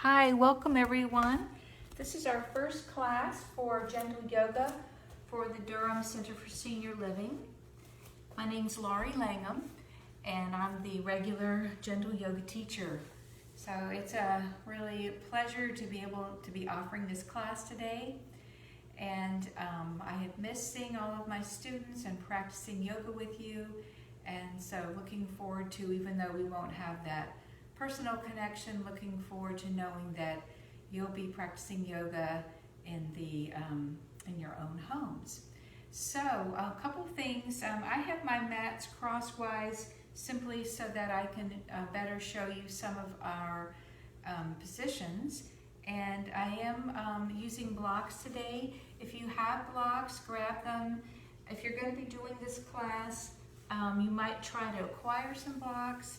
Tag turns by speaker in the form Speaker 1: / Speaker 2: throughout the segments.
Speaker 1: Hi, welcome everyone. This is our first class for Gentle Yoga for the Durham Center for Senior Living. My name's Lauri Langham and I'm the regular Gentle Yoga teacher. So it's a really pleasure to be able to be offering this class today. And I have missed seeing all of my students and practicing yoga with you. And so looking forward to, even though we won't have that personal connection, looking forward to knowing that you'll be practicing yoga in your own homes. So a couple things. I have my mats crosswise simply so that I can better show you some of our positions. And I am using blocks today. If you have blocks, grab them. If you're going to be doing this class, you might try to acquire some blocks.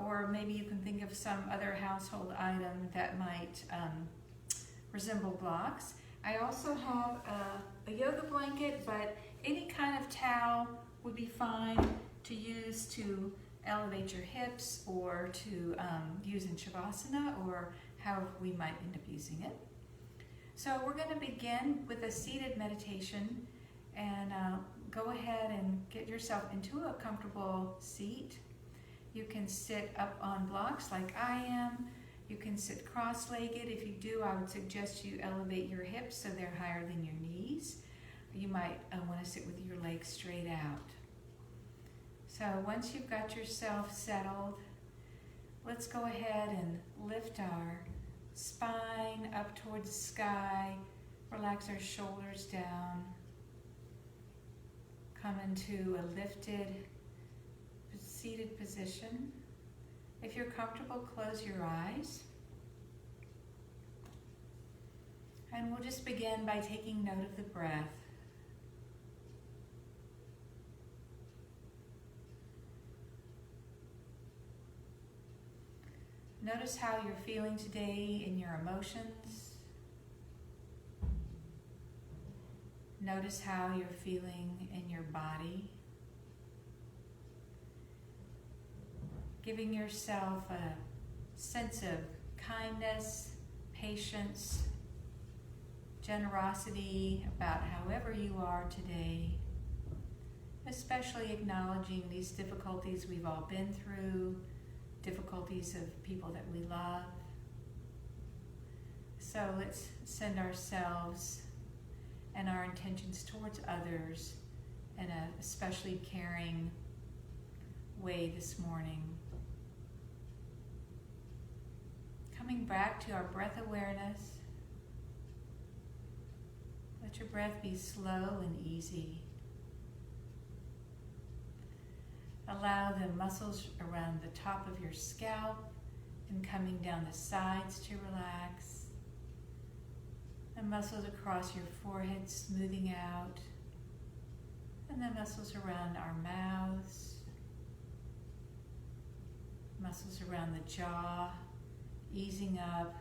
Speaker 1: Or maybe you can think of some other household item that might resemble blocks. I also have a yoga blanket, but any kind of towel would be fine to use to elevate your hips or to use in Shavasana or however we might end up using it. So we're going to begin with a seated meditation, and go ahead and get yourself into a comfortable seat. You can sit up on blocks like I am. You can sit cross-legged. If you do, I would suggest you elevate your hips so they're higher than your knees. You might want to sit with your legs straight out. So once you've got yourself settled, let's go ahead and lift our spine up towards the sky. Relax our shoulders down. Come into a lifted seated position. If you're comfortable, close your eyes. And we'll just begin by taking note of the breath. Notice how you're feeling today in your emotions. Notice how you're feeling in your body. Giving yourself a sense of kindness, patience, generosity about however you are today, especially acknowledging these difficulties we've all been through, difficulties of people that we love. So let's send ourselves and our intentions towards others in an especially caring way this morning. Coming back to our breath awareness. Let your breath be slow and easy. Allow the muscles around the top of your scalp and coming down the sides to relax. The muscles across your forehead smoothing out. And the muscles around our mouths. Muscles around the jaw. Easing up,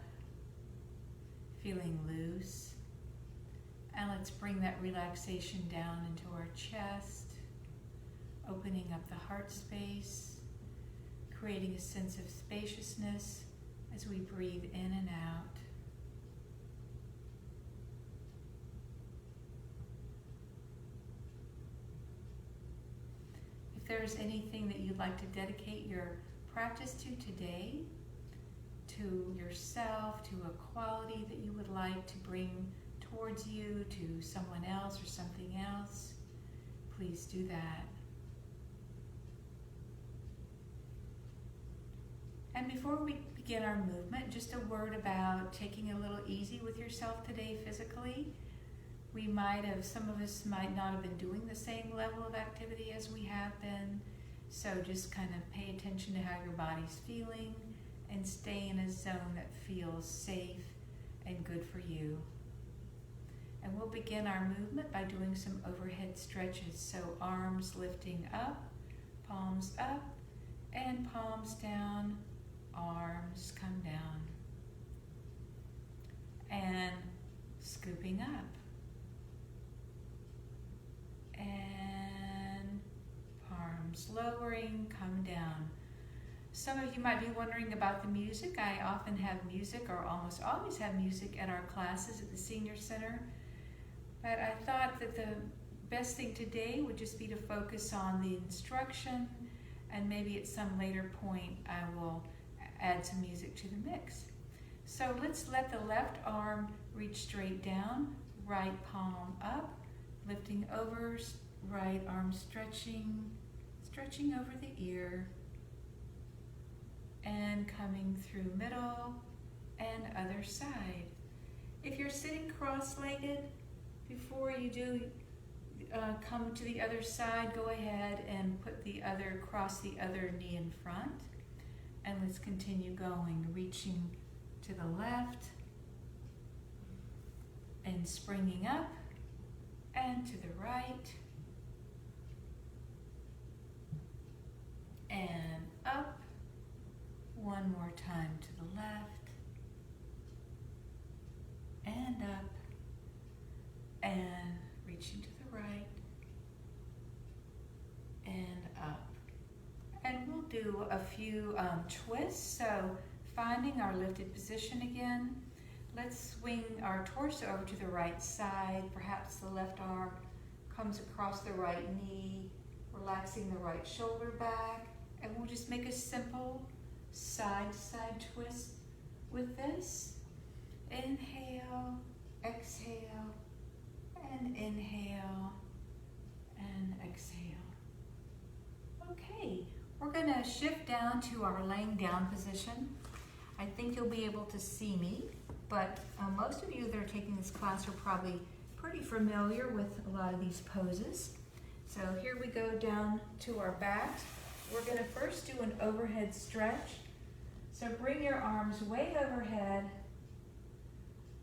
Speaker 1: feeling loose. And let's bring that relaxation down into our chest, opening up the heart space, creating a sense of spaciousness as we breathe in and out. If there's anything that you'd like to dedicate your practice to today, to yourself, to a quality that you would like to bring towards you, to someone else or something else, please do that. And before we begin our movement, just a word about taking a little easy with yourself today physically. Some of us might not have been doing the same level of activity as we have been, so just kind of pay attention to how your body's feeling and stay in a zone that feels safe and good for you. And we'll begin our movement by doing some overhead stretches. So arms lifting up, palms up, and palms down, arms come down. And scooping up. And palms lowering, come down. Some of you might be wondering about the music. I often have music, or almost always have music at our classes at the Senior Center. But I thought that the best thing today would just be to focus on the instruction, and maybe at some later point I will add some music to the mix. So let's let the left arm reach straight down, right palm up, lifting over, right arm stretching over the ear, and coming through middle and other side. If you're sitting cross-legged, before you do come to the other side, go ahead and cross the other knee in front. And let's continue going, reaching to the left and springing up and to the right and up. One more time to the left and up and reaching to the right and up. And we'll do a few twists. So finding our lifted position again. Let's swing our torso over to the right side. Perhaps the left arm comes across the right knee, relaxing the right shoulder back. And we'll just make a simple side-to-side twist with this. Inhale, exhale, and inhale, and exhale. Okay, we're going to shift down to our laying down position. I think you'll be able to see me, but most of you that are taking this class are probably pretty familiar with a lot of these poses. So here we go down to our back. We're going to first do an overhead stretch. So bring your arms way overhead.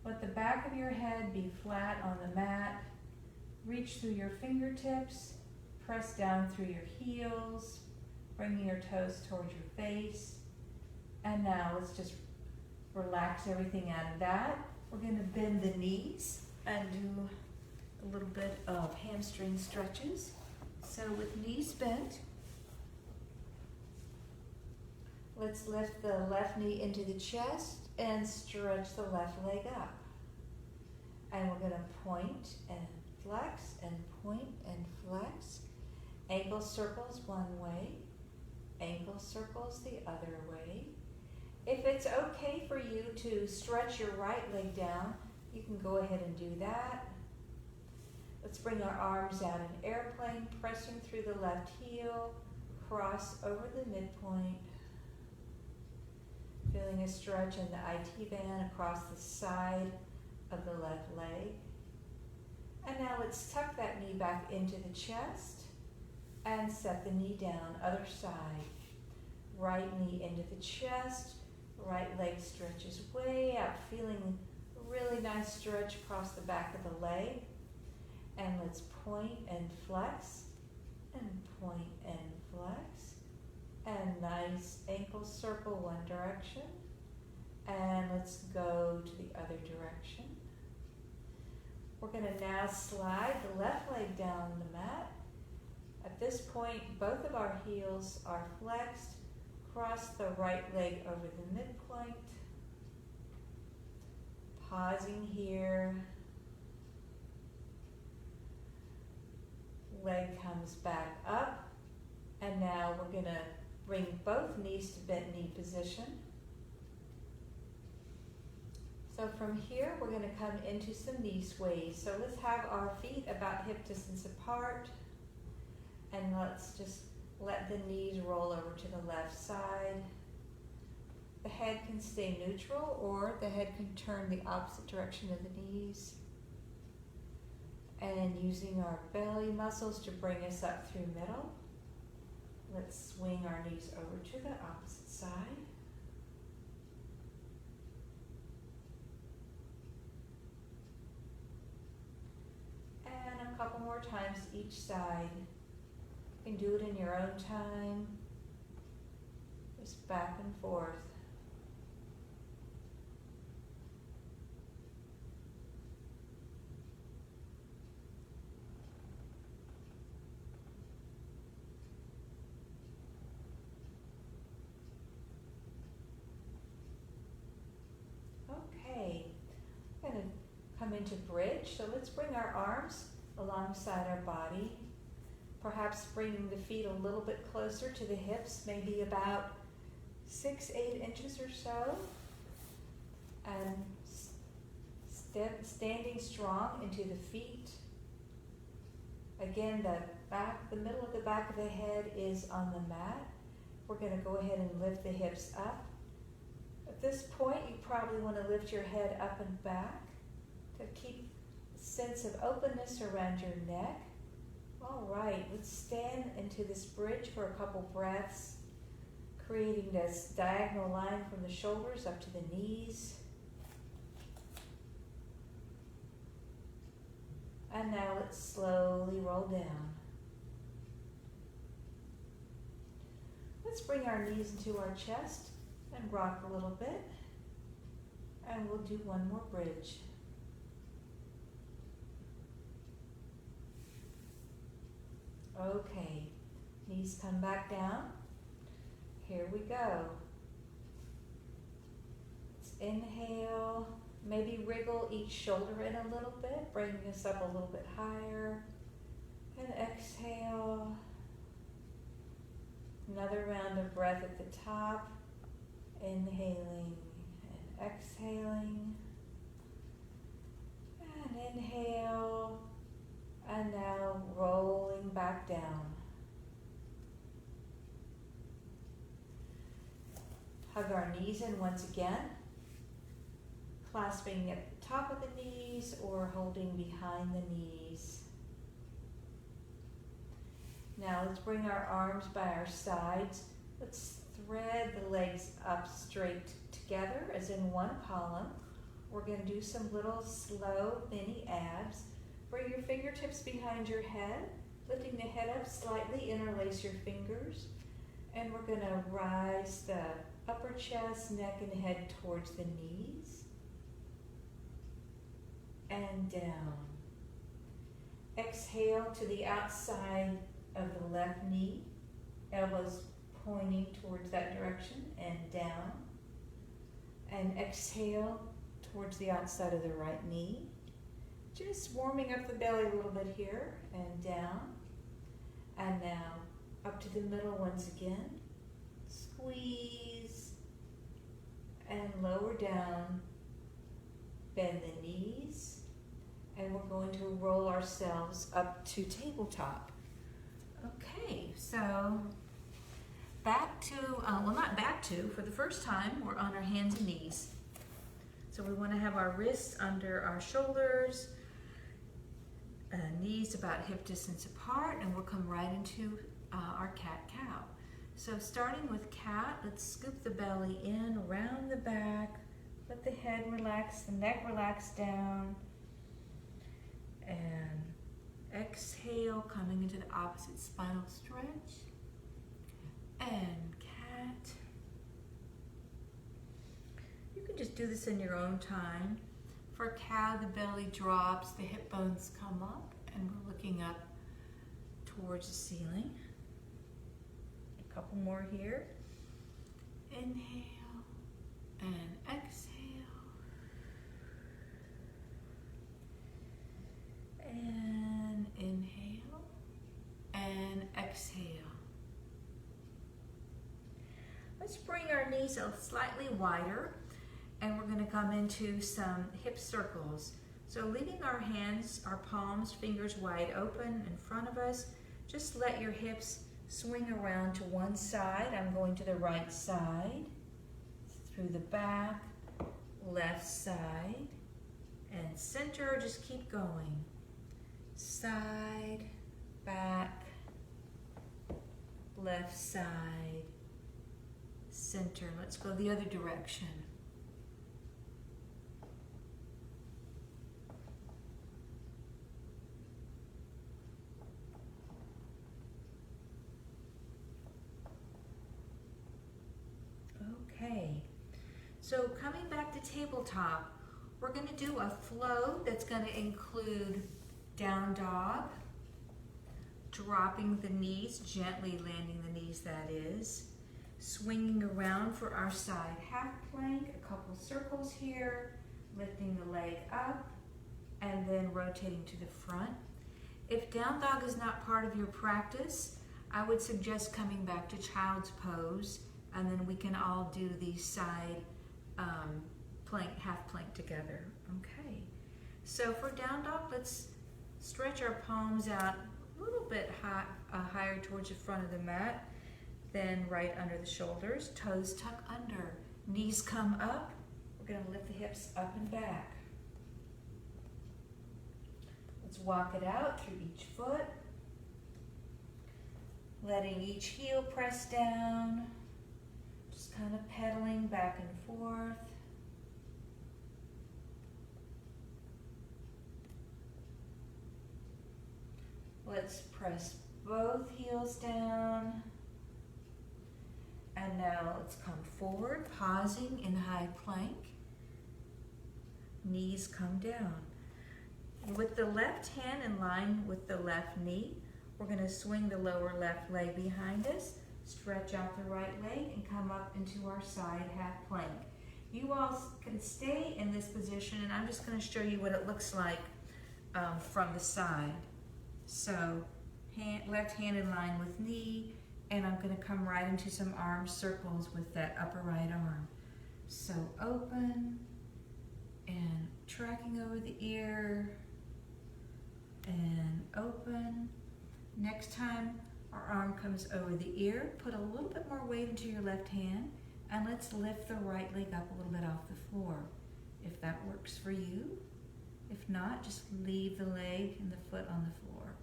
Speaker 1: Let the back of your head be flat on the mat. Reach through your fingertips. Press down through your heels, bringing your toes towards your face. And now let's just relax everything out of that. We're going to bend the knees and do a little bit of hamstring stretches. So with knees bent, let's lift the left knee into the chest and stretch the left leg up. And we're going to point and flex and point and flex. Ankle circles one way, ankle circles the other way. If it's okay for you to stretch your right leg down, you can go ahead and do that. Let's bring our arms out in airplane, pressing through the left heel, cross over the midpoint. Feeling a stretch in the IT band across the side of the left leg. And now let's tuck that knee back into the chest and set the knee down, other side. Right knee into the chest, right leg stretches way out, feeling a really nice stretch across the back of the leg. And let's point and flex, and point and flex. And nice ankle circle one direction. And let's go to the other direction. We're going to now slide the left leg down the mat. At this point, both of our heels are flexed. Cross the right leg over the midpoint. Pausing here. Leg comes back up. And now we're going to bring both knees to bent knee position. So from here, we're going to come into some knee sways. So let's have our feet about hip distance apart. And let's just let the knees roll over to the left side. The head can stay neutral, or the head can turn the opposite direction of the knees. And using our belly muscles to bring us up through middle. Let's swing our knees over to the opposite side. And a couple more times each side. You can do it in your own time. Just back and forth. come into bridge. So let's bring our arms alongside our body. Perhaps bringing the feet a little bit closer to the hips, maybe about 6-8 inches or so. And standing strong into the feet. Again, the middle of the back of the head is on the mat. We're going to go ahead and lift the hips up. At this point, you probably want to lift your head up and back to keep a sense of openness around your neck. All right, let's stand into this bridge for a couple breaths, creating this diagonal line from the shoulders up to the knees. And now let's slowly roll down. Let's bring our knees into our chest and rock a little bit. And we'll do one more bridge. Okay, knees come back down. Here we go. Let's inhale, maybe wriggle each shoulder in a little bit, bringing us up a little bit higher. And exhale. Another round of breath at the top. Inhaling and exhaling. And inhale. And now rolling back down. Hug our knees in once again, clasping at the top of the knees or holding behind the knees. Now let's bring our arms by our sides. Let's thread the legs up straight together as in one column. We're going to do some little slow mini abs. Bring your fingertips behind your head, lifting the head up slightly, interlace your fingers, and we're going to rise the upper chest, neck, and head towards the knees, and down. Exhale to the outside of the left knee, elbows pointing towards that direction, and down. And exhale towards the outside of the right knee. Just warming up the belly a little bit here, and down. And now up to the middle once again. Squeeze and lower down. Bend the knees. And we're going to roll ourselves up to tabletop. Okay, so back to, not back to, for the first time, we're on our hands and knees. So we want to have our wrists under our shoulders, knees about hip distance apart, and we'll come right into our cat-cow. So starting with cat, let's scoop the belly in, around the back, let the head relax, the neck relax down, and exhale, coming into the opposite spinal stretch, and cat. You can just do this in your own time. For cow, the belly drops, the hip bones come up, and we're looking up towards the ceiling. A couple more here. Inhale and exhale. And inhale and exhale. Let's bring our knees slightly wider, and we're going to come into some hip circles. So leaving our hands, our palms, fingers wide open in front of us, just let your hips swing around to one side. I'm going to the right side, through the back, left side, and center. Just keep going. Side, back, left side, center. Let's go the other direction. Okay, so coming back to tabletop, we're going to do a flow that's going to include down dog, dropping the knees, gently landing the knees, that is, swinging around for our side half plank, a couple circles here, lifting the leg up, and then rotating to the front. If down dog is not part of your practice, I would suggest coming back to child's pose, and then we can all do the side plank, half plank together. Okay, so for down dog, let's stretch our palms out a little bit higher towards the front of the mat, then right under the shoulders, toes tuck under, knees come up. We're going to lift the hips up and back. Let's walk it out through each foot, letting each heel press down, just kind of pedaling back and forth. Let's press both heels down. And now let's come forward, pausing in high plank. Knees come down. With the left hand in line with the left knee, we're going to swing the lower left leg behind us, stretch out the right leg, and come up into our side half plank. You all can stay in this position, and I'm just going to show you what it looks like from the side. So left hand in line with knee, and I'm going to come right into some arm circles with that upper right arm. So open and tracking over the ear and open. Next time our arm comes over the ear, put a little bit more weight into your left hand, and let's lift the right leg up a little bit off the floor, if that works for you. If not, just leave the leg and the foot on the floor.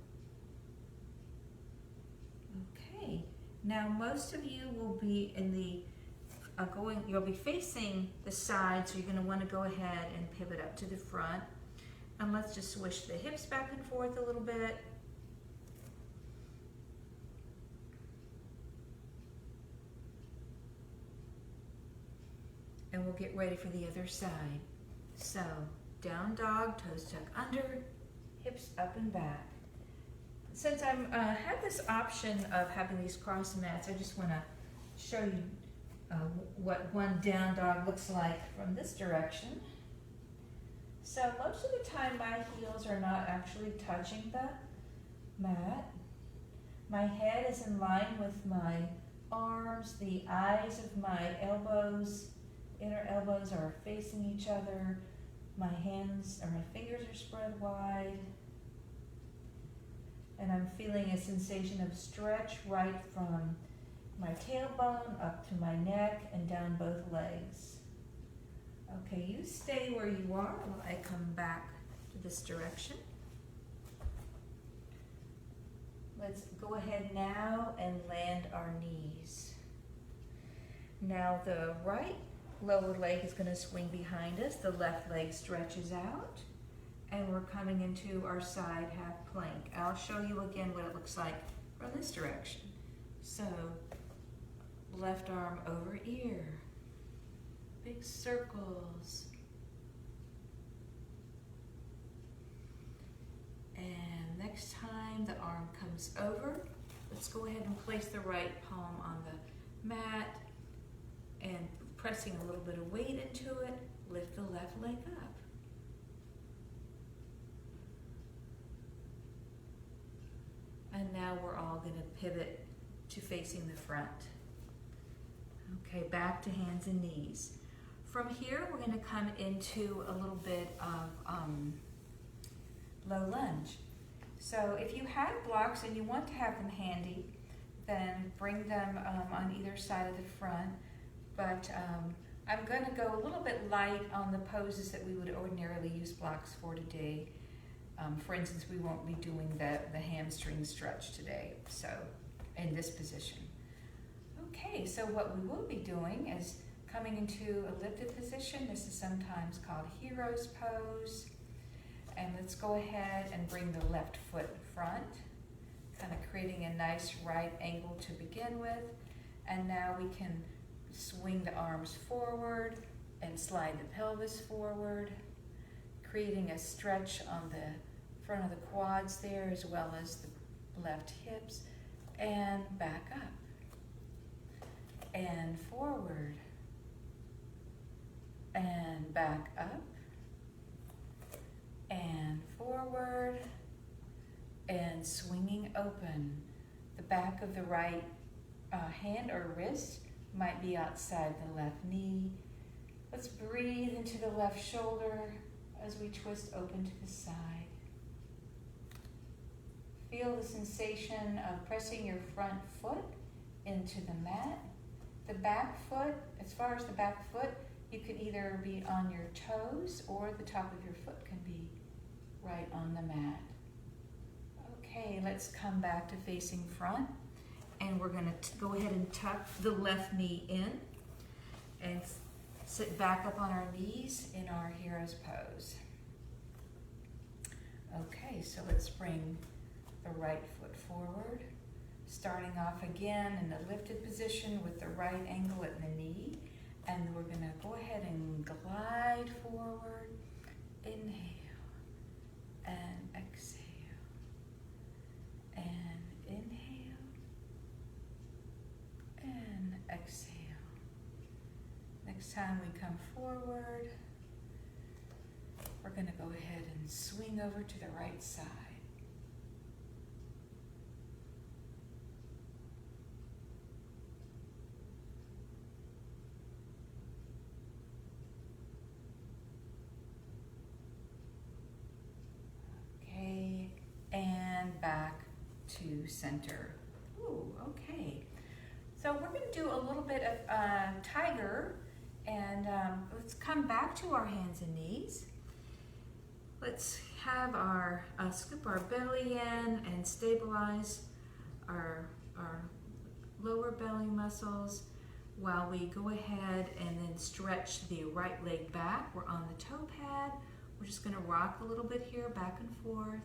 Speaker 1: Okay, now most of you will be in the you'll be facing the side, so you're going to want to go ahead and pivot up to the front. And let's just swish the hips back and forth a little bit. And we'll get ready for the other side. So, down dog, toes tuck under, hips up and back. Since I have this option of having these cross mats, I just want to show you what one down dog looks like from this direction. So most of the time my heels are not actually touching the mat. My head is in line with my arms, the eyes of my elbows, inner elbows are facing each other. My hands or my fingers are spread wide. And I'm feeling a sensation of stretch right from my tailbone up to my neck and down both legs. Okay, you stay where you are while I come back to this direction. Let's go ahead now and land our knees. Now the right lower leg is going to swing behind us. The left leg stretches out. And we're coming into our side half plank. I'll show you again what it looks like from this direction. So, left arm over ear. Big circles. And next time the arm comes over, let's go ahead and place the right palm on the mat and pressing a little bit of weight into it, lift the left leg up. And now we're all going to pivot to facing the front. Okay, back to hands and knees. From here, we're going to come into a little bit of low lunge. So if you have blocks and you want to have them handy, then bring them on either side of the front. But I'm going to go a little bit light on the poses that we would ordinarily use blocks for today. For instance, we won't be doing the hamstring stretch today, so in this position. Okay, so what we will be doing is coming into a lifted position. This is sometimes called hero's pose. And let's go ahead and bring the left foot in front, kind of creating a nice right angle to begin with. And now we can swing the arms forward and slide the pelvis forward, creating a stretch on the front of the quads there, as well as the left hips, and back up, and forward, and back up, and forward and swinging open. The back of the right hand or wrist might be outside the left knee. Let's breathe into the left shoulder as we twist open to the side. Feel the sensation of pressing your front foot into the mat. The back foot, as far as the back foot, you could either be on your toes or the top of your foot can be right on the mat. Okay, let's come back to facing front. And we're going to go ahead and tuck the left knee in and sit back up on our knees in our hero's pose. Okay, so let's bring the right foot forward, starting off again in the lifted position with the right ankle at the knee. And we're going to go ahead and glide forward. Inhale and exhale. And inhale. And exhale. Next time we come forward, we're going to go ahead and swing over to the right side. Okay, and back to center. Ooh, okay. So we're going to do a little bit of tiger, and let's come back to our hands and knees. Let's have our scoop our belly in and stabilize our lower belly muscles while we go ahead and then stretch the right leg back. We're on the toe pad. We're just going to rock a little bit here, back and forth.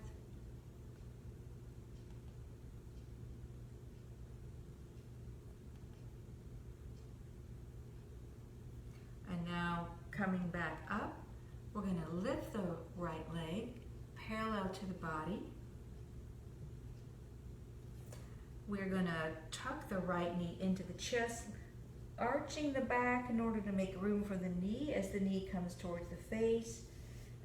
Speaker 1: And now coming back up, we're going to lift the right leg parallel to the body. We're going to tuck the right knee into the chest, arching the back in order to make room for the knee as the knee comes towards the face,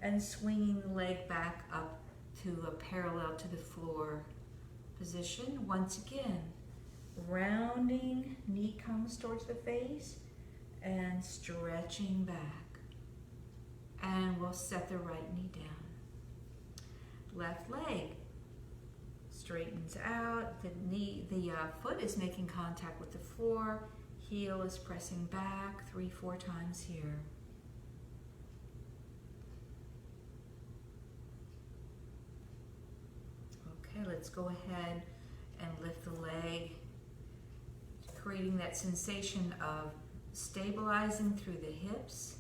Speaker 1: and swinging the leg back up to a parallel to the floor position. Once again, rounding, knee comes towards the face, and stretching back. And we'll set the right knee down. Left leg straightens out. The foot is making contact with the floor. Heel is pressing back 3-4 times here. Okay, let's go ahead and lift the leg, creating that sensation of stabilizing through the hips,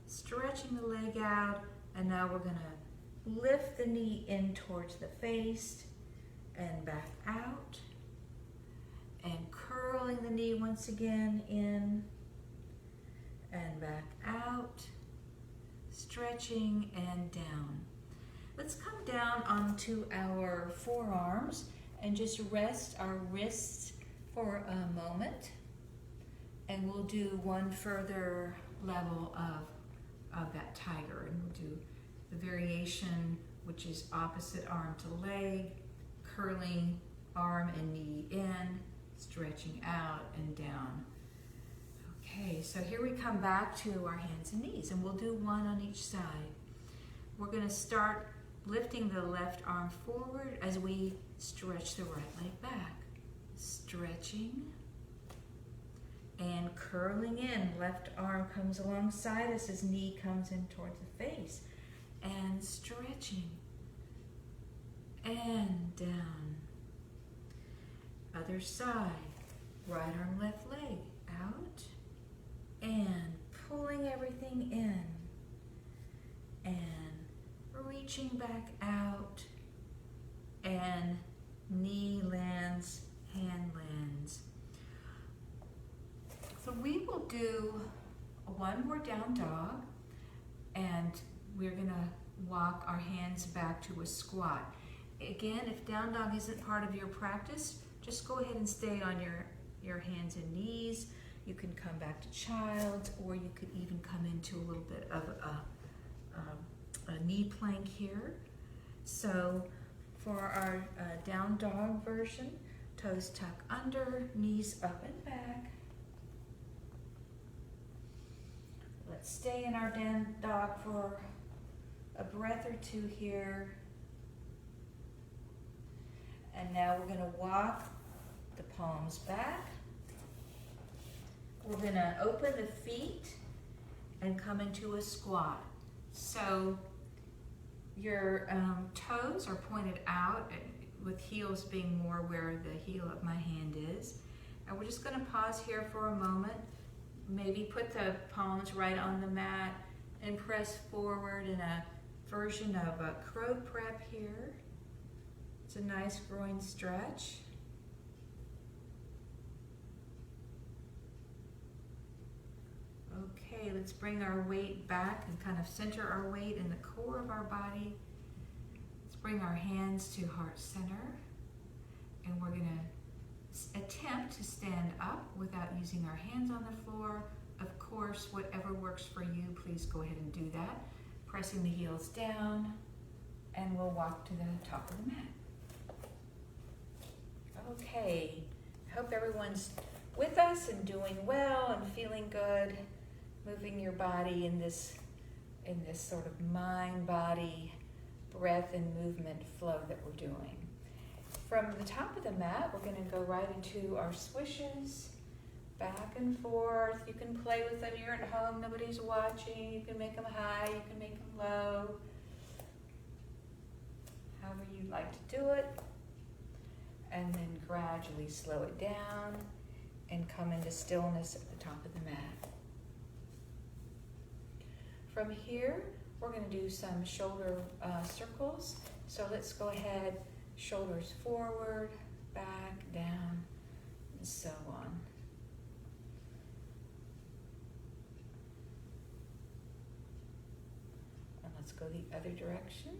Speaker 1: stretching the leg out, and now we're going to lift the knee in towards the face and back out, and curling the knee once again in and back out, stretching and down. Let's come down onto our forearms and just rest our wrists for a moment. And we'll do one further level of that tiger. And we'll do the variation, which is opposite arm to leg, curling arm and knee in, stretching out and down. Okay, so here we come back to our hands and knees, and we'll do one on each side. We're going to start lifting the left arm forward as we stretch the right leg back. Stretching and curling in. Left arm comes alongside us as knee comes in towards the face. And stretching. And down. Other side. Right arm, left leg. Out. And pulling everything in. And reaching back out. And knee lands, hand lands. So we will do one more down dog, and we're going to walk our hands back to a squat. Again, if down dog isn't part of your practice, just go ahead and stay on your hands and knees. You can come back to child, or you could even come into a little bit of a knee plank here. So for our down dog version, toes tuck under, knees up and back. Let's stay in our down dog for a breath or two here. And now we're going to walk the palms back. We're going to open the feet and come into a squat. So your toes are pointed out, with heels being more where the heel of my hand is. And we're just going to pause here for a moment. Maybe put the palms right on the mat and press forward in a version of a crow prep here. It's a nice groin stretch. Okay, let's bring our weight back and kind of center our weight in the core of our body. Let's bring our hands to heart center. And we're going to attempt to stand up without using our hands on the floor. Of course, whatever works for you, please go ahead and do that. Pressing the heels down, and we'll walk to the top of the mat. Okay, I hope everyone's with us and doing well and feeling good, moving your body in this sort of mind-body breath and movement flow that we're doing. From the top of the mat, we're going to go right into our swishes, back and forth. You can play with them. You're at home, nobody's watching. You can make them high, you can make them low. However you'd like to do it. And then gradually slow it down and come into stillness at the top of the mat. From here, we're going to do some shoulder circles. So let's go ahead, shoulders forward, back, down, and so on. And let's go the other direction.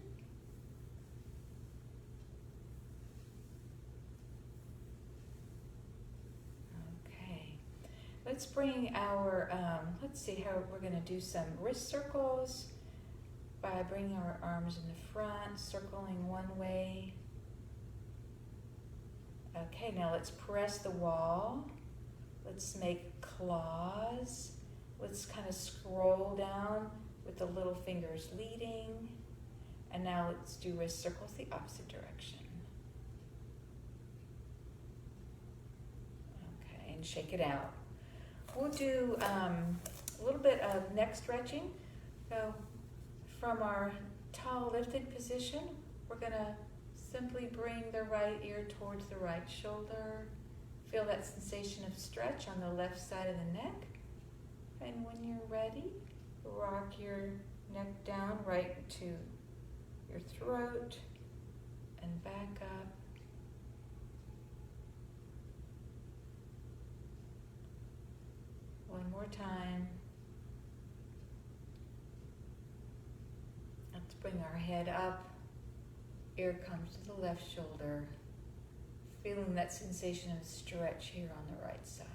Speaker 1: Let's bring our, let's see how we're going to do some wrist circles by bringing our arms in the front, circling one way. Okay, now let's press the wall. Let's make claws. Let's kind of scroll down with the little fingers leading. And now let's do wrist circles the opposite direction. Okay, and shake it out. We'll do a little bit of neck stretching. So from our tall lifted position, we're going to simply bring the right ear towards the right shoulder. Feel that sensation of stretch on the left side of the neck. And when you're ready, rock your neck down right to your throat and back up. One more time. Let's bring our head up. Ear comes to the left shoulder. Feeling that sensation of stretch here on the right side.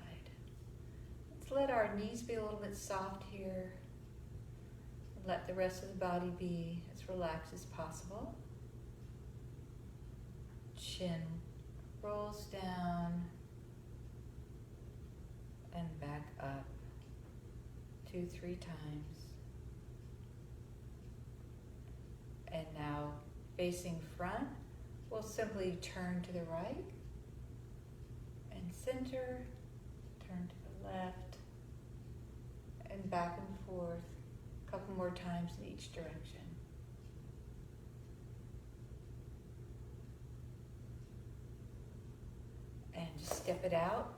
Speaker 1: Let's let our knees be a little bit soft here. Let the rest of the body be as relaxed as possible. Chin rolls down and back up 2-3 times. And now facing front, we'll simply turn to the right and center, turn to the left, and back and forth a couple more times in each direction. And just step it out.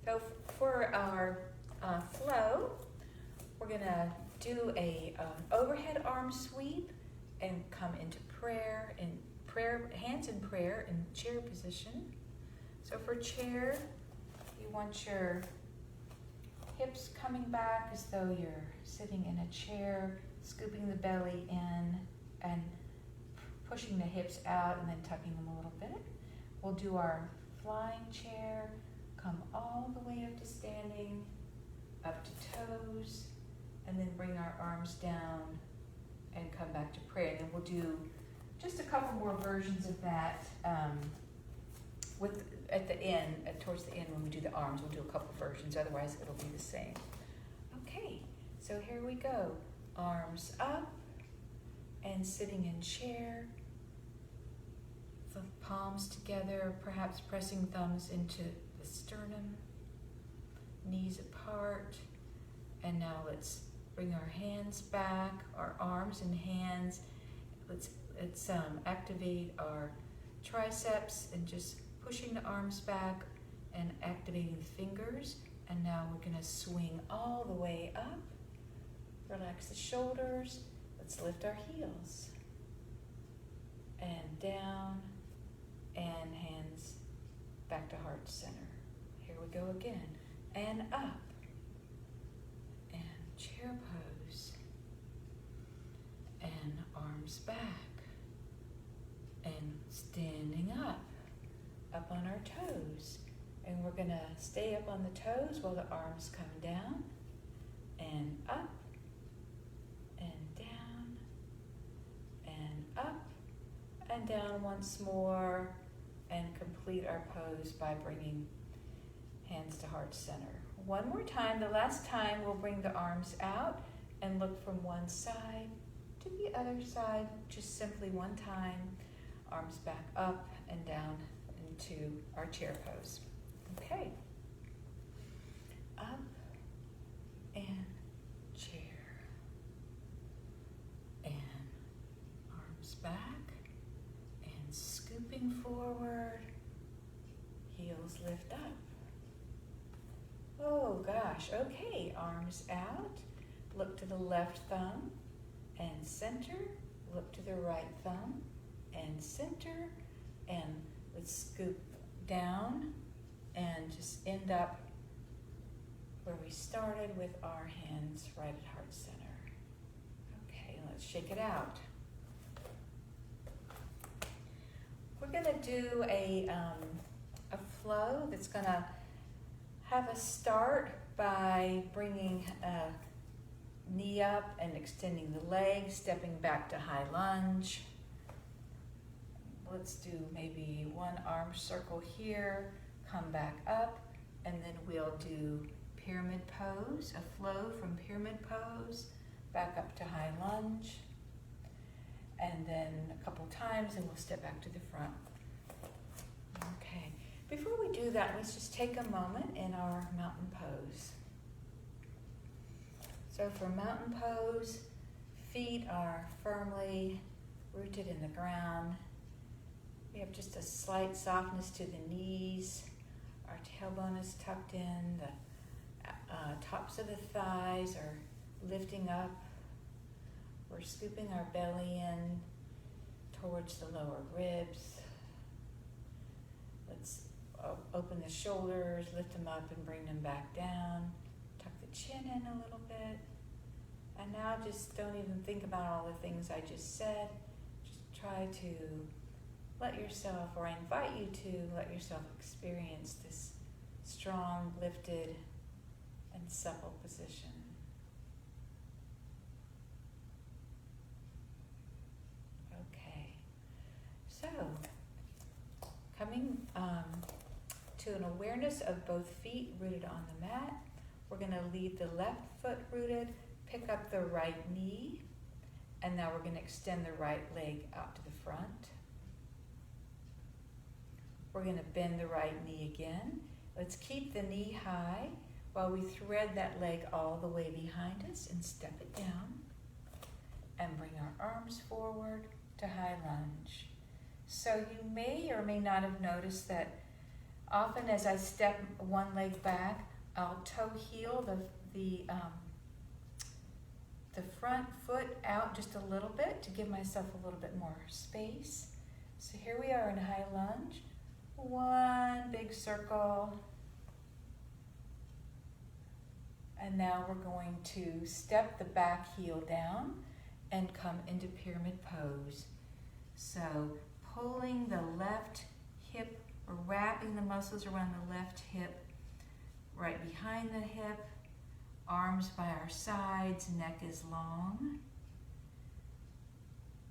Speaker 1: So for our flow, we're going to do a overhead arm sweep and come into prayer, hands in prayer in chair position. So for chair, you want your hips coming back as though you're sitting in a chair, scooping the belly in and pushing the hips out and then tucking them a little bit. We'll do our flying chair, come all the way up to standing, up to toes, and then bring our arms down and come back to prayer. And then we'll do just a couple more versions of that at the end, towards the end when we do the arms. We'll do a couple versions, otherwise it'll be the same. Okay, so here we go. Arms up and sitting in chair. The palms together, perhaps pressing thumbs into the sternum. Knees apart. And now let's bring our hands back, our arms and hands. Let's activate our triceps and just pushing the arms back and activating the fingers. And now we're going to swing all the way up. Relax the shoulders. Let's lift our heels. And down. And hands back to heart center. Here we go again. And up. And chair pose. And arms back. And standing up. Up on our toes. And we're going to stay up on the toes while the arms come down. And up. And down. And up. And down once more. And complete our pose by bringing hands to heart center. One more time. The last time we'll bring the arms out and look from one side to the other side. Just simply one time. Arms back up and down into our chair pose. Okay. Up and chair. And arms back. Scooping forward, heels lift up. Oh gosh, okay, arms out, look to the left thumb and center, look to the right thumb and center, and let's scoop down and just end up where we started with our hands right at heart center. Okay, let's shake it out. We're going to do a flow that's going to have us start by bringing a knee up and extending the leg, stepping back to high lunge. Let's do maybe one arm circle here, come back up, and then we'll do pyramid pose, a flow from pyramid pose, back up to high lunge. And then a couple times, and we'll step back to the front. Okay. Before we do that, let's just take a moment in our mountain pose. So for mountain pose, feet are firmly rooted in the ground. We have just a slight softness to the knees. Our tailbone is tucked in. The tops of the thighs are lifting up. We're scooping our belly in towards the lower ribs. Let's open the shoulders, lift them up and bring them back down. Tuck the chin in a little bit. And now just don't even think about all the things I just said. Just try to let yourself, or I invite you to let yourself experience this strong, lifted, and supple position. So, coming to an awareness of both feet rooted on the mat, we're going to leave the left foot rooted, pick up the right knee, and now we're going to extend the right leg out to the front. We're going to bend the right knee again. Let's keep the knee high while we thread that leg all the way behind us and step it down. And bring our arms forward to high lunge. So you may or may not have noticed that often as I step one leg back, I'll toe heel the front foot out just a little bit to give myself a little bit more space. So here we are in high lunge. One big circle. And now we're going to step the back heel down and come into pyramid pose. So pulling the left hip, or wrapping the muscles around the left hip, right behind the hip, arms by our sides, neck is long.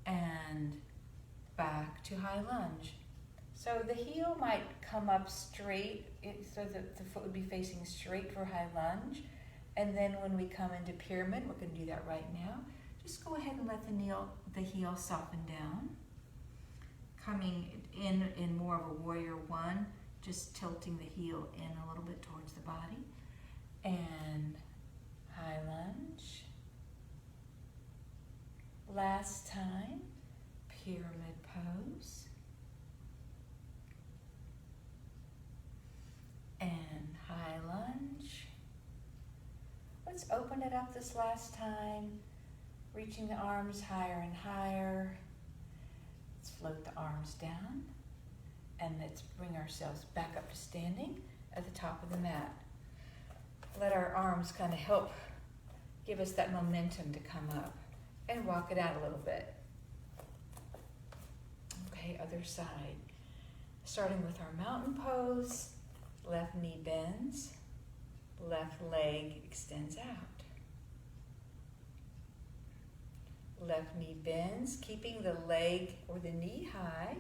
Speaker 1: and back to high lunge. So the heel might come up straight, so that the foot would be facing straight for high lunge. And then when we come into pyramid, we're going to do that right now. Just go ahead and let the heel soften down. Coming in more of a warrior one, just tilting the heel in a little bit towards the body. And high lunge. Last time, pyramid pose. And high lunge. Let's open it up this last time, reaching the arms higher and higher. Let's float the arms down, and let's bring ourselves back up to standing at the top of the mat. Let our arms kind of help give us that momentum to come up, and walk it out a little bit. Okay, other side. Starting with our mountain pose, left knee bends, left leg extends out. Left knee bends, keeping the leg or the knee high.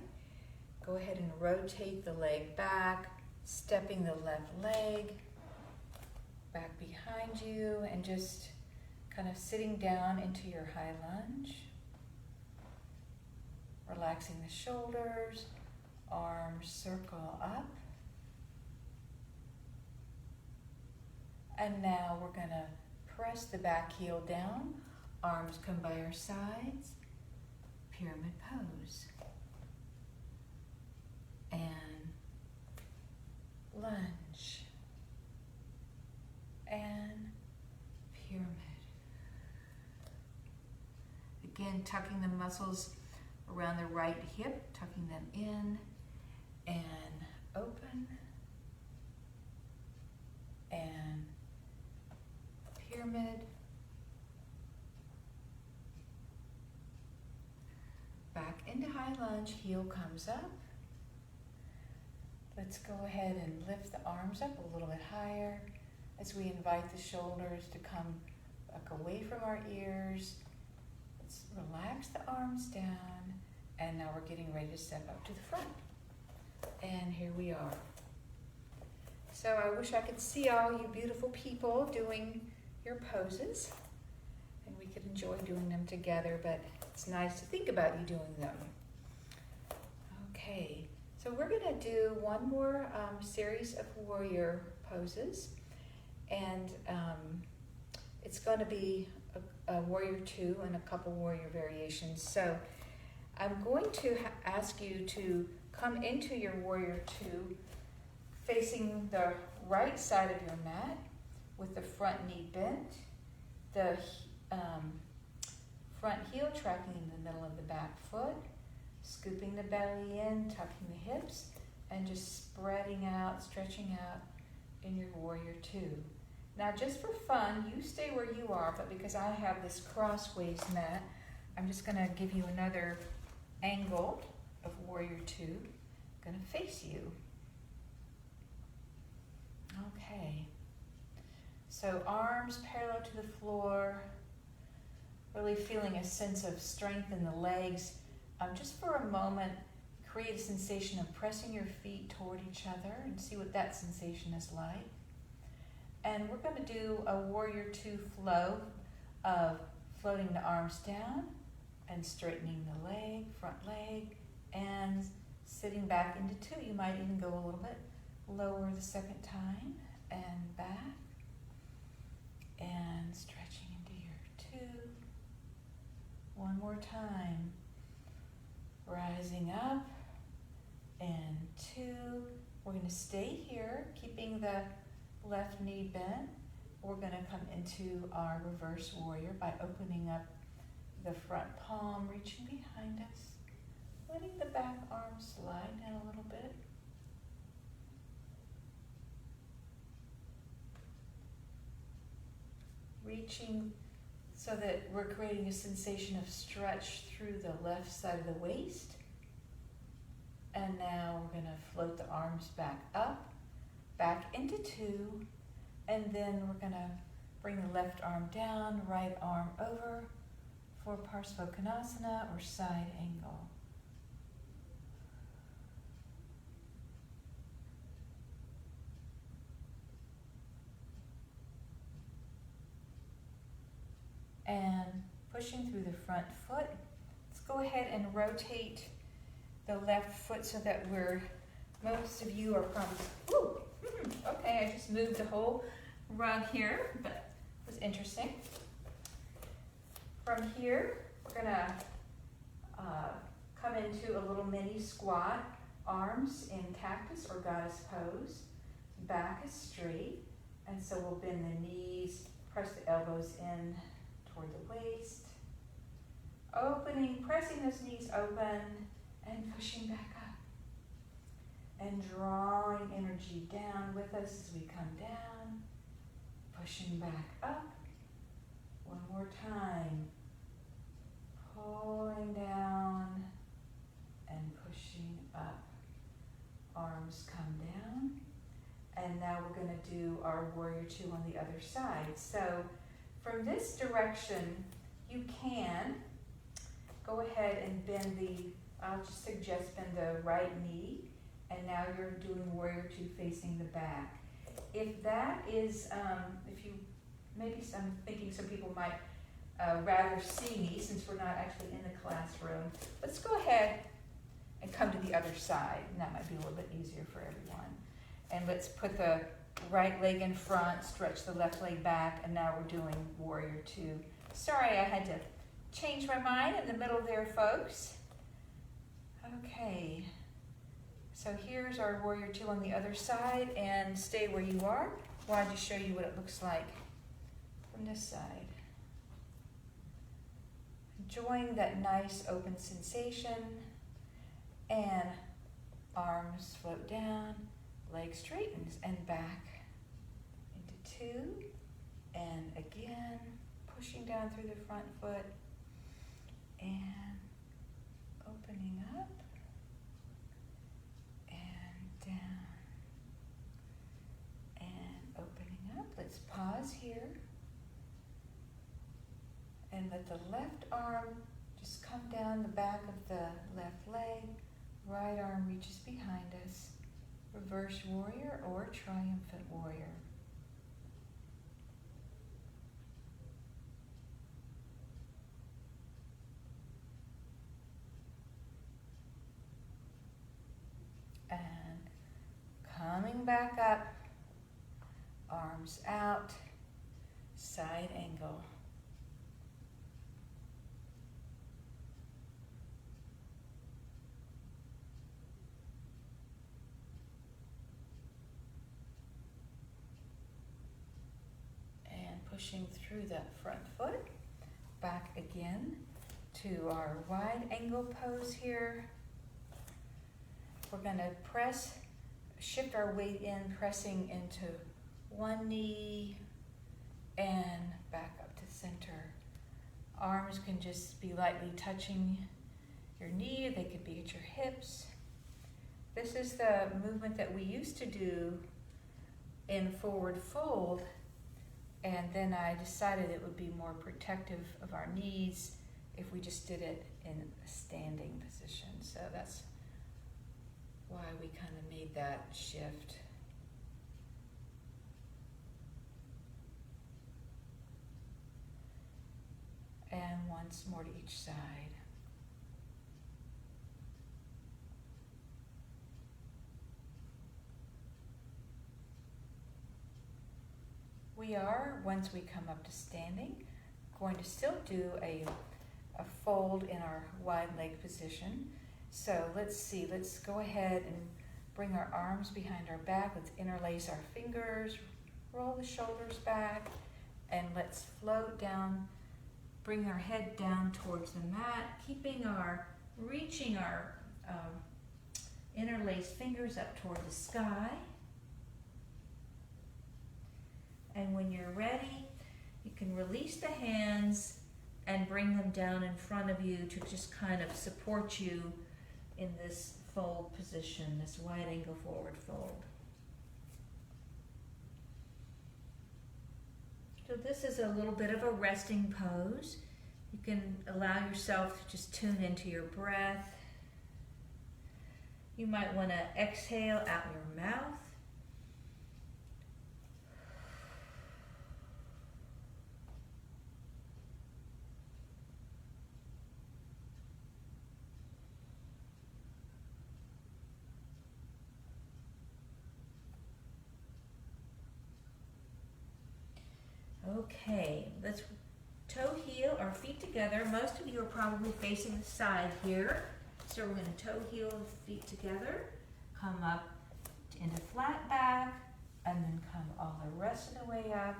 Speaker 1: Go ahead and rotate the leg back, stepping the left leg back behind you, and just kind of sitting down into your high lunge. Relaxing the shoulders, arms circle up. And now we're going to press the back heel down, arms come by our sides, pyramid pose. And lunge. And pyramid. Again, tucking the muscles around the right hip, tucking them in, and open, and pyramid, back into high lunge, heel comes up. Let's go ahead and lift the arms up a little bit higher as we invite the shoulders to come back away from our ears. Let's relax the arms down, and now we're getting ready to step up to the front. And here we are. So I wish I could see all you beautiful people doing your poses, and we could enjoy doing them together, but it's nice to think about you doing them. Okay, so we're going to do one more series of warrior poses, and it's going to be a warrior two and a couple warrior variations. So I'm going to ask you to come into your warrior two facing the right side of your mat with the front knee bent, the front heel tracking in the middle of the back foot, scooping the belly in, tucking the hips, and just spreading out, stretching out in your warrior two. Now just for fun, you stay where you are, but because I have this crossways mat, I'm just going to give you another angle of warrior two. I'm going to face you. Okay. So arms parallel to the floor, really feeling a sense of strength in the legs. Just for a moment, create a sensation of pressing your feet toward each other and see what that sensation is like. And we're going to do a warrior two flow of floating the arms down and straightening the leg, front leg, and sitting back into two. You might even go a little bit lower the second time and back, and stretching into your two. One more time. Rising up and two. We're going to stay here, keeping the left knee bent. We're going to come into our reverse warrior by opening up the front palm, reaching behind us, letting the back arm slide down a little bit. Reaching so that we're creating a sensation of stretch through the left side of the waist. And now we're going to float the arms back up, back into two, and then we're going to bring the left arm down, right arm over, for Parsvakonasana or side angle. And pushing through the front foot. Let's go ahead and rotate the left foot so that most of you are probably, okay, I just moved the whole rug here, but it was interesting. From here, we're gonna come into a little mini squat, arms in cactus or goddess pose, back is straight, and so we'll bend the knees, press the elbows in toward the waist, opening, pressing those knees open, and pushing back up. And drawing energy down with us as we come down, pushing back up. One more time. Pulling down and pushing up. Arms come down. And now we're going to do our warrior two on the other side. So from this direction, you can go ahead and bend I'll just suggest bend the right knee. And now you're doing warrior two facing the back. If that is, I'm thinking some people might rather see me since we're not actually in the classroom. Let's go ahead and come to the other side. And that might be a little bit easier for everyone. And let's put the right leg in front, stretch the left leg back, and now we're doing warrior two. Sorry, I had to change my mind in the middle there, folks. Okay. So here's our warrior two on the other side, and stay where you are while I just show you what it looks like from this side. Enjoying that nice open sensation, and arms float down, leg straightens and back into two, and again, pushing down through the front foot, and opening up, and down, and opening up. Let's pause here, and let the left arm just come down the back of the left leg, right arm reaches behind us, reverse warrior or triumphant warrior. And coming back up, arms out, side angle. Pushing through that front foot, back again to our wide angle pose here. We're going to shift our weight in, pressing into one knee and back up to center. Arms can just be lightly touching your knee, they could be at your hips. This is the movement that we used to do in forward fold. And then I decided it would be more protective of our knees if we just did it in a standing position. So that's why we kind of made that shift. And once more to each side. We are, once we come up to standing, going to still do a fold in our wide leg position. So let's go ahead and bring our arms behind our back. Let's interlace our fingers, roll the shoulders back, and let's float down, bring our head down towards the mat, reaching our interlaced fingers up toward the sky. And when you're ready, you can release the hands and bring them down in front of you to just kind of support you in this fold position, this wide angle forward fold. So this is a little bit of a resting pose. You can allow yourself to just tune into your breath. You might want to exhale out your mouth. Okay, let's toe heel our feet together. Most of you are probably facing the side here. So we're going to toe heel the feet together, come up into flat back, and then come all the rest of the way up,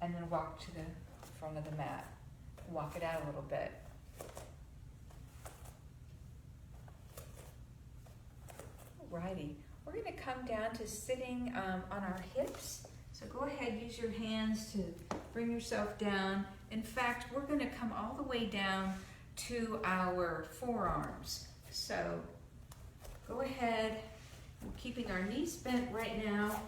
Speaker 1: and then walk to the front of the mat. Walk it out a little bit. Alrighty, we're going to come down to sitting on our hips. So go ahead, use your hands to bring yourself down. In fact, we're going to come all the way down to our forearms. So go ahead, we're keeping our knees bent right now.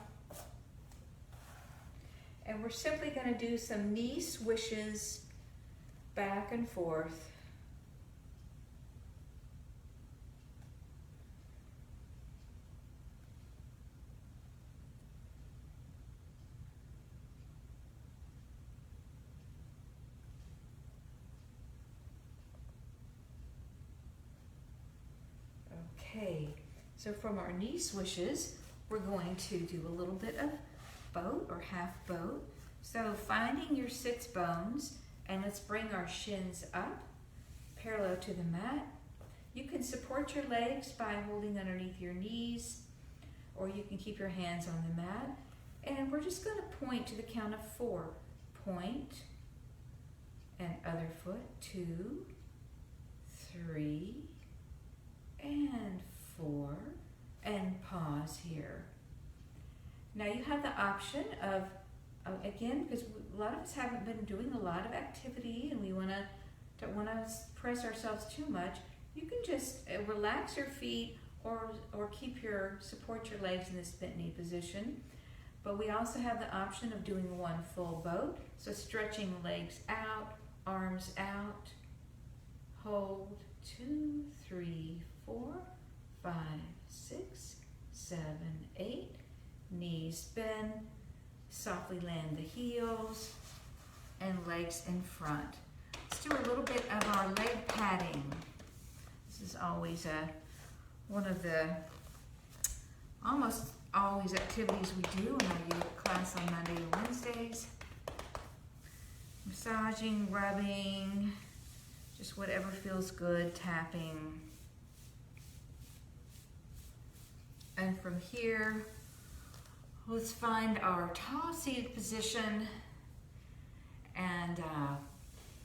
Speaker 1: And we're simply going to do some knee swishes back and forth. Okay, so from our knee swishes, we're going to do a little bit of boat or half boat. So finding your sits bones, and let's bring our shins up, parallel to the mat. You can support your legs by holding underneath your knees, or you can keep your hands on the mat. And we're just going to point to the count of 4. Point, and other foot, 2, 3, and 4, and pause here. Now you have the option of, again, because a lot of us haven't been doing a lot of activity and we don't want to press ourselves too much, you can just relax your feet or support your legs in this bent knee position. But we also have the option of doing one full boat. So stretching legs out, arms out, hold, 2, 3, 4, 5, 6, 7, 8. Knees bend, softly land the heels, and legs in front. Let's do a little bit of our leg padding. This is always one of the almost always activities we do in our yoga class on Monday and Wednesdays. Massaging, rubbing, just whatever feels good, tapping. And from here, let's find our tall seated position and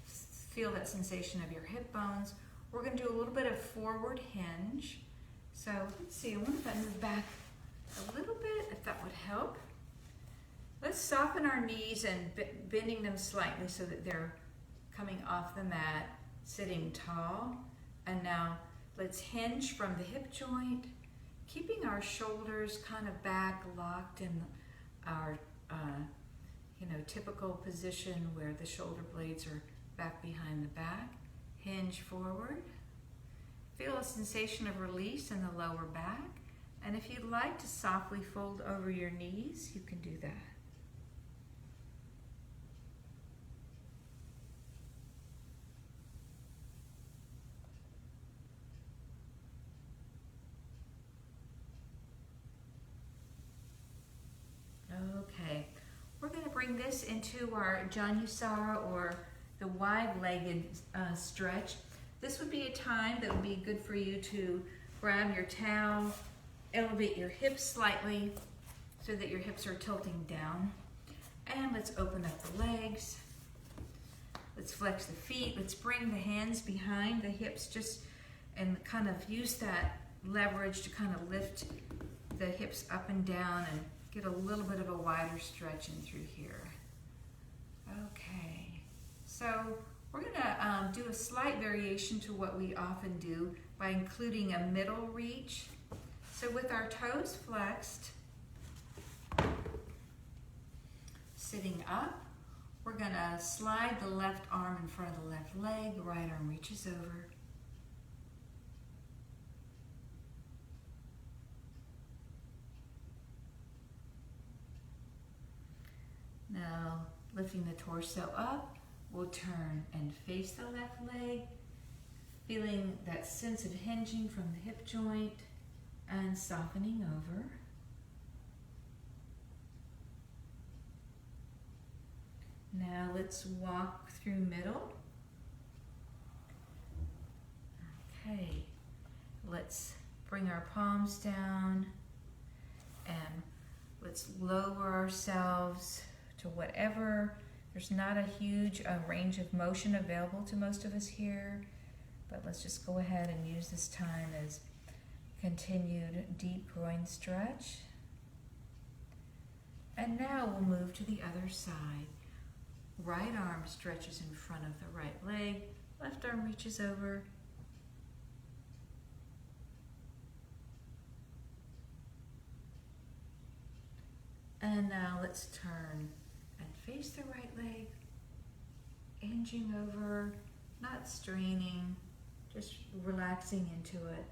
Speaker 1: feel that sensation of your hip bones. We're going to do a little bit of forward hinge. So let's see, I wonder if I move back a little bit, if that would help. Let's soften our knees and bending them slightly so that they're coming off the mat, sitting tall. And now let's hinge from the hip joint, keeping our shoulders kind of back, locked in our typical position where the shoulder blades are back behind the back. Hinge forward. Feel a sensation of release in the lower back. And if you'd like to softly fold over your knees, you can do that. Okay, we're going to bring this into our Janusara, or the wide-legged stretch. This would be a time that would be good for you to grab your towel, elevate your hips slightly so that your hips are tilting down. And let's open up the legs. Let's flex the feet. Let's bring the hands behind the hips and kind of use that leverage to kind of lift the hips up and down and get a little bit of a wider stretch in through here. Okay, so we're going to do a slight variation to what we often do by including a middle reach. So with our toes flexed, sitting up, we're going to slide the left arm in front of the left leg, right arm reaches over. Now, lifting the torso up, we'll turn and face the left leg, feeling that sense of hinging from the hip joint and softening over. Now let's walk through middle. Okay, let's bring our palms down and let's lower ourselves to whatever. There's not a huge range of motion available to most of us here, but let's just go ahead and use this time as continued deep groin stretch. And now we'll move to the other side. Right arm stretches in front of the right leg, left arm reaches over. And now let's turn and face the right leg, hinging over, not straining, just relaxing into it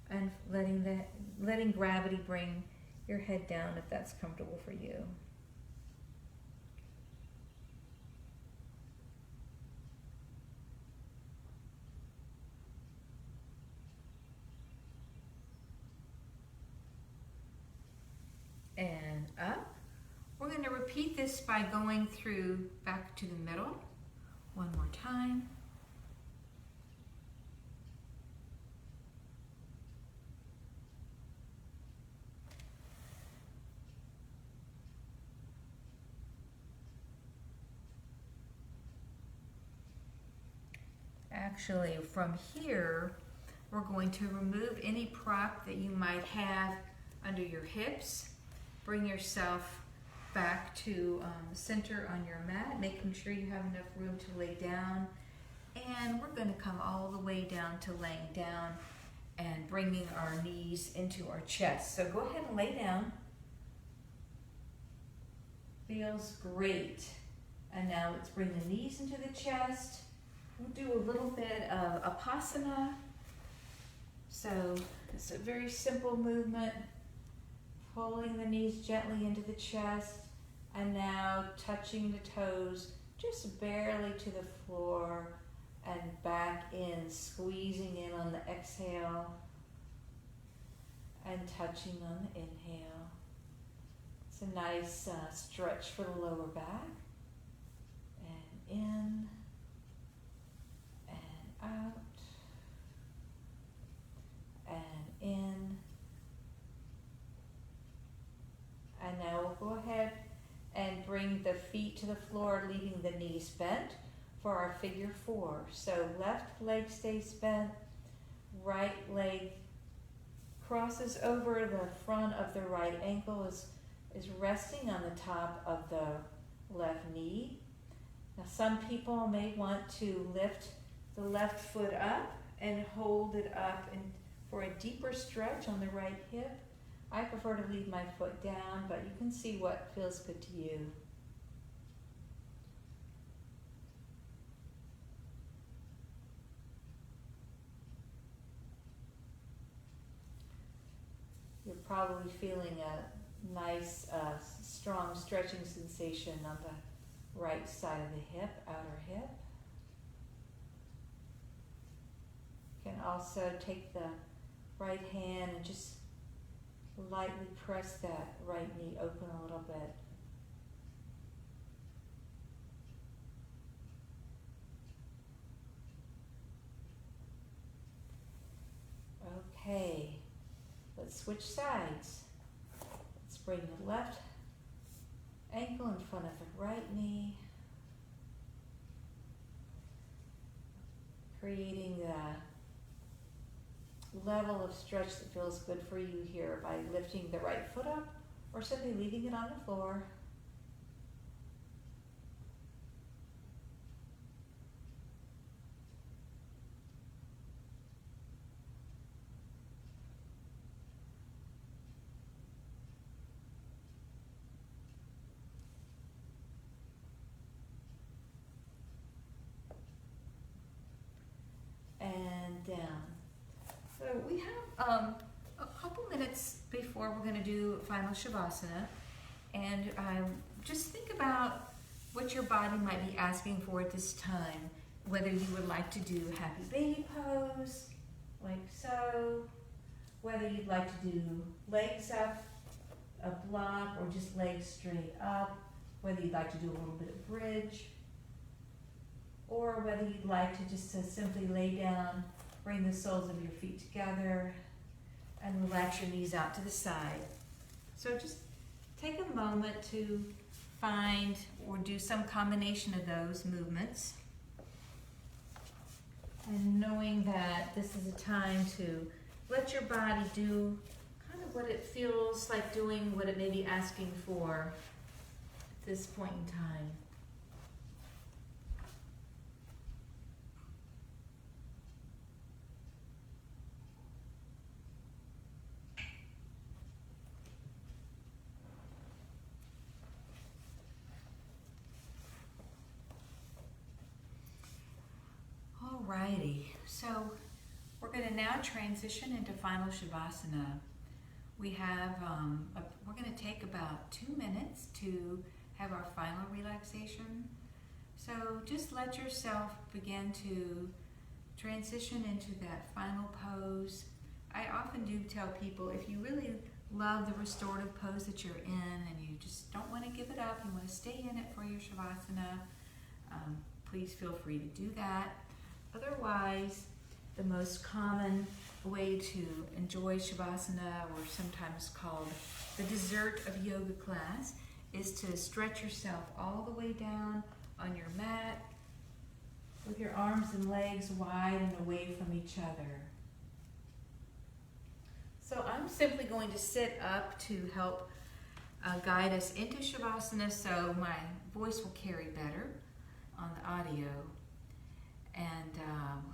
Speaker 1: and letting gravity bring your head down if that's comfortable for you. And up. We're going to repeat this by going through back to the middle one more time. Actually, from here, we're going to remove any prop that you might have under your hips. Bring yourself back to center on your mat, making sure you have enough room to lay down. And we're going to come all the way down to laying down and bringing our knees into our chest. So go ahead and lay down. Feels great. And now let's bring the knees into the chest. We'll do a little bit of Apasana. So it's a very simple movement. Pulling the knees gently into the chest, and now touching the toes just barely to the floor and back in, squeezing in on the exhale and touching on the inhale. It's a nice stretch for the lower back. And in and out and in. And now we'll go ahead and bring the feet to the floor, leaving the knees bent for our figure 4. So left leg stays bent, right leg crosses over the front of the right ankle, is resting on the top of the left knee. Now some people may want to lift the left foot up and hold it up and for a deeper stretch on the right hip. I prefer to leave my foot down, but you can see what feels good to you. You're probably feeling a nice, strong stretching sensation on the right side of the hip, outer hip. You can also take the right hand and just lightly press that right knee open a little bit. Okay, let's switch sides. Let's bring the left ankle in front of the right knee, creating the level of stretch that feels good for you here by lifting the right foot up or simply leaving it on the floor. A couple minutes before we're going to do final Shavasana, and just think about what your body might be asking for at this time. Whether you would like to do happy baby pose, like so, whether you'd like to do legs up, a block, or just legs straight up, whether you'd like to do a little bit of bridge, or whether you'd like to just simply lay down, bring the soles of your feet together, and relax your knees out to the side. So just take a moment to find or do some combination of those movements. And knowing that this is a time to let your body do kind of what it feels like doing, what it may be asking for at this point in time. Alrighty, so we're going to now transition into final Shavasana. We have, we're going to take about 2 minutes to have our final relaxation. So just let yourself begin to transition into that final pose. I often do tell people, if you really love the restorative pose that you're in and you just don't want to give it up, you want to stay in it for your Shavasana, please feel free to do that. Otherwise, the most common way to enjoy Shavasana, or sometimes called the dessert of yoga class, is to stretch yourself all the way down on your mat with your arms and legs wide and away from each other. So I'm simply going to sit up to help guide us into Shavasana, so my voice will carry better on the audio. And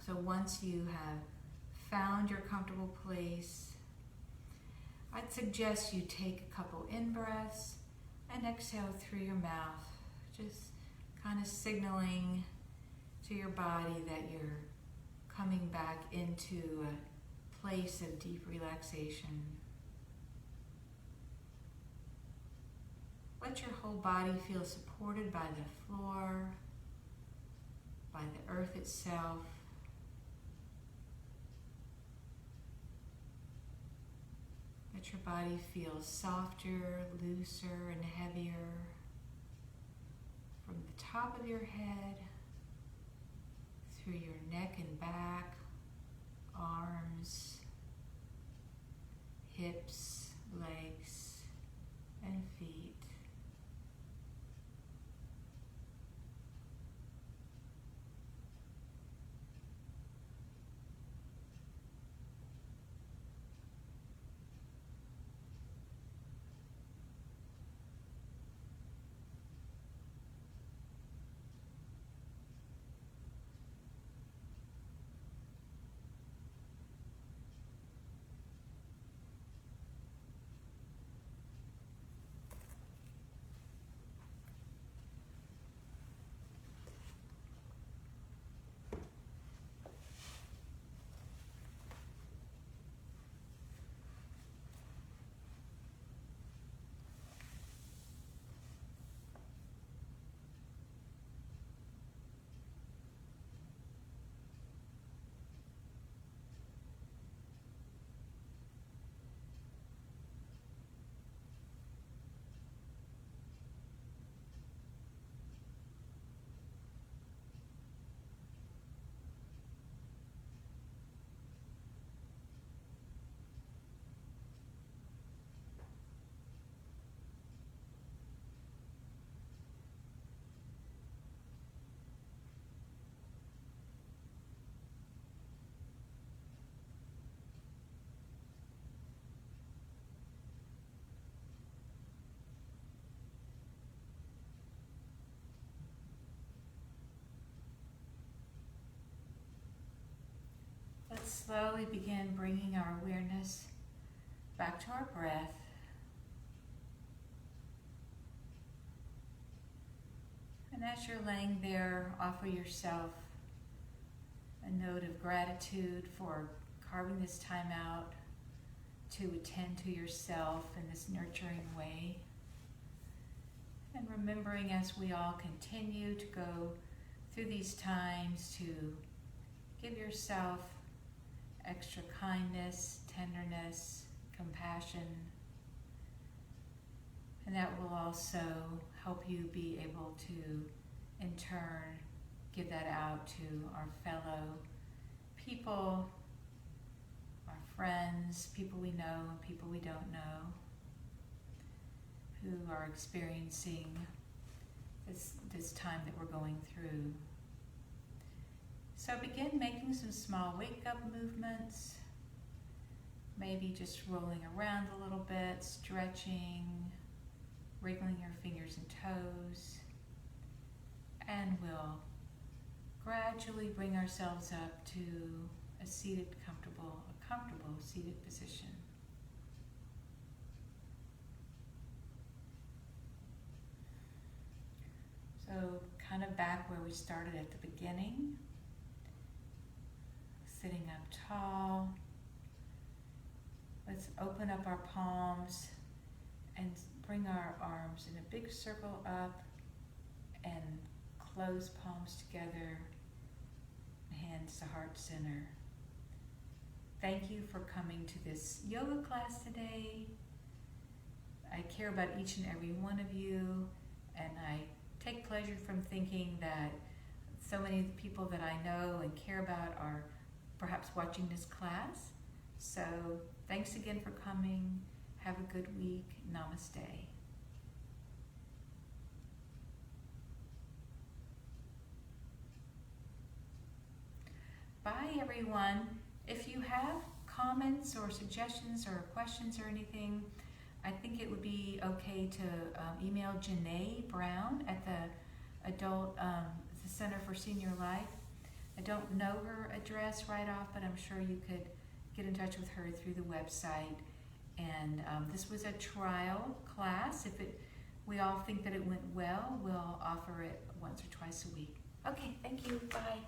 Speaker 1: so once you have found your comfortable place, I'd suggest you take a couple in-breaths and exhale through your mouth, just kind of signaling to your body that you're coming back into a place of deep relaxation. Let your whole body feel supported by the floor, by the earth itself. Let your body feel softer, looser, and heavier from the top of your head, through your neck and back, arms, hips, legs, and feet. Let's slowly begin bringing our awareness back to our breath. And as you're laying there, offer yourself a note of gratitude for carving this time out to attend to yourself in this nurturing way. And remembering as we all continue to go through these times to give yourself extra kindness, tenderness, compassion. And that will also help you be able to, in turn, give that out to our fellow people, our friends, people we know and people we don't know, who are experiencing this time that we're going through. So begin making some small wake-up movements, maybe just rolling around a little bit, stretching, wriggling your fingers and toes, and we'll gradually bring ourselves up to a comfortable seated position. So kind of back where we started at the beginning, sitting up tall. Let's open up our palms and bring our arms in a big circle up and close palms together, hands to heart center. Thank you for coming to this yoga class today. I care about each and every one of you, and I take pleasure from thinking that so many of the people that I know and care about are perhaps watching this class. So thanks again for coming. Have a good week. Namaste. Bye, everyone. If you have comments or suggestions or questions or anything, I think it would be okay to email Janae Brown at the the Center for Senior Life. I don't know her address right off, but I'm sure you could get in touch with her through the website. And this was a trial class. If we all think that it went well, we'll offer it once or twice a week. Okay, thank you. Bye.